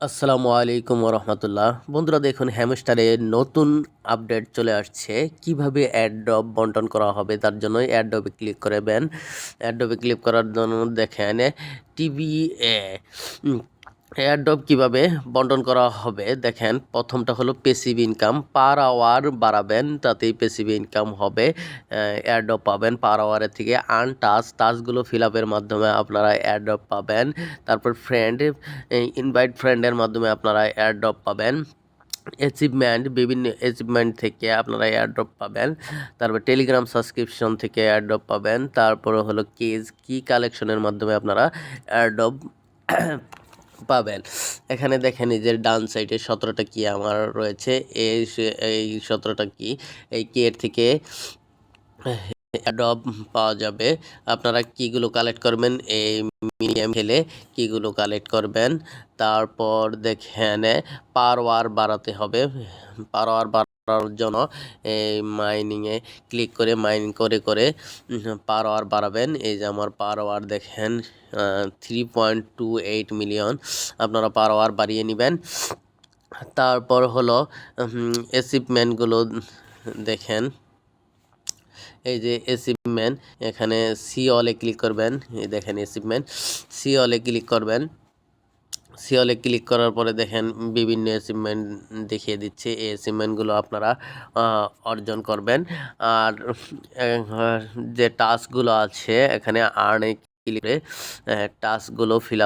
আসসালামু আলাইকুম রহমতুল্লাহ। বন্ধুরা দেখুন, হ্যামস্টারে নতুন আপডেট চলে আসছে। কিভাবে অ্যাডব বন্টন করা হবে তার জন্য অ্যাডবে ক্লিক করবেন। অ্যাডবে ক্লিক করার জন্য দেখেন টিভি এয়ারড্রপ কিভাবে বন্টন করা হবে। দেখেন, প্রথমটা হলো প্যাসিভ ইনকাম। পার আওয়ার বাড়াবেন, তাতেই প্যাসিভ ইনকাম হবে। এয়ারড্রপ পাবেন পার আওয়ারের থেকে। টাস্কগুলো ফিল আপের মাধ্যমে আপনারা এয়ারড্রপ পাবেন। তারপর ইনভাইট ফ্রেন্ডের মাধ্যমে আপনারা এয়ারড্রপ পাবেন। বিভিন্ন অ্যাচিভমেন্ট থেকে আপনারা এয়ারড্রপ পাবেন। তারপর টেলিগ্রাম সাবস্ক্রিপশন থেকে এয়ারড্রপ পাবেন। তারপরে হলো কি কালেকশনের মাধ্যমে আপনারা এয়ারড্রপ পাবেন। এখানে দেখেন এই যে ডান সাইডে 17টা কি আমার রয়েছে। এই 17টা কি, এই কি এর থেকে অ্যাডব পাওয়া যাবে। আপনারা কিগুলো কালেক্ট করবেন, এই মিডিয়াম খেলে কিগুলো কালেক্ট করবেন। তারপর দেখেন পার আওয়ার বাড়াতে হবে। পার আওয়ার বাড়ানোর জন্য এই মাইনিংয়ে ক্লিক করে মাইনিং করে পার আওয়ার বাড়াবেন। এই যে আমার পার আওয়ার দেখেন 3.28 মিলিয়ন। আপনারা পার আওয়ার বাড়িয়ে নেবেন। তারপর হলো অ্যাচিভমেন্টগুলো দেখেন। এই যে অ্যাচিভমেন্ট, এখানে সি অলে ক্লিক করবেন। এই দেখেন অ্যাচিভমেন্ট, সি অলে ক্লিক করবেন। সি অলে ক্লিক করার পরে দেখেন বিভিন্ন অ্যাচিভমেন্ট দেখিয়ে দিচ্ছে। এই অ্যাচিভমেন্টগুলো আপনারা অর্জন করবেন। আর যে টাস্কগুলো আছে এখানে আর্নে ক্লিক করে টাস্কগুলো ফিল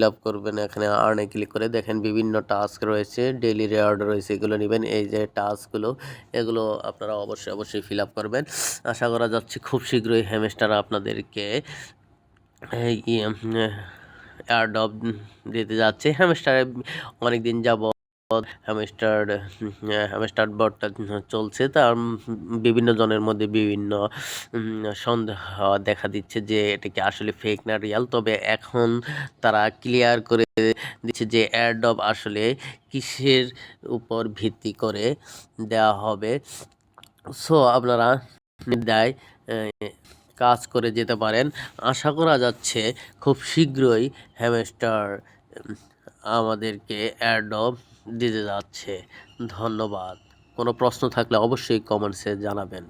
আপ করবেন। এখানে আর্নে ক্লিক করে দেখেন বিভিন্ন টাস্ক রয়েছে, ডেইলি রিওয়ার্ড রয়েছে, এগুলো নেবেন। এই যে টাস্কগুলো, এগুলো আপনারা অবশ্যই ফিল আপ করবেন। আশা করা যাচ্ছে খুব শীঘ্রই হ্যামস্টার আপনাদেরকে এয়ারড্রপ দিতে যাচ্ছে। হ্যামস্টারে অনেকদিন যাবত হ্যামস্টার বটটা চলছে। তার বিভিন্ন জনের মধ্যে বিভিন্ন সন্দেহ দেখা দিচ্ছে যে এটা কি আসলে ফেক না রিয়াল। তবে এখন তারা ক্লিয়ার করে দিচ্ছে যে এয়ারড্রপ আসলে কিসের উপর ভিত্তি করে দেওয়া হবে। সো আপনারা দেয় কাজ করে যেতে পারেন। আশা করা যাচ্ছে খুব শীঘ্রই হ্যামস্টার আমাদেরকে এয়ারড্রপ দিতে যাচ্ছে। ধন্যবাদ। কোনো প্রশ্ন থাকলে অবশ্যই কমেন্টসে জানাবেন।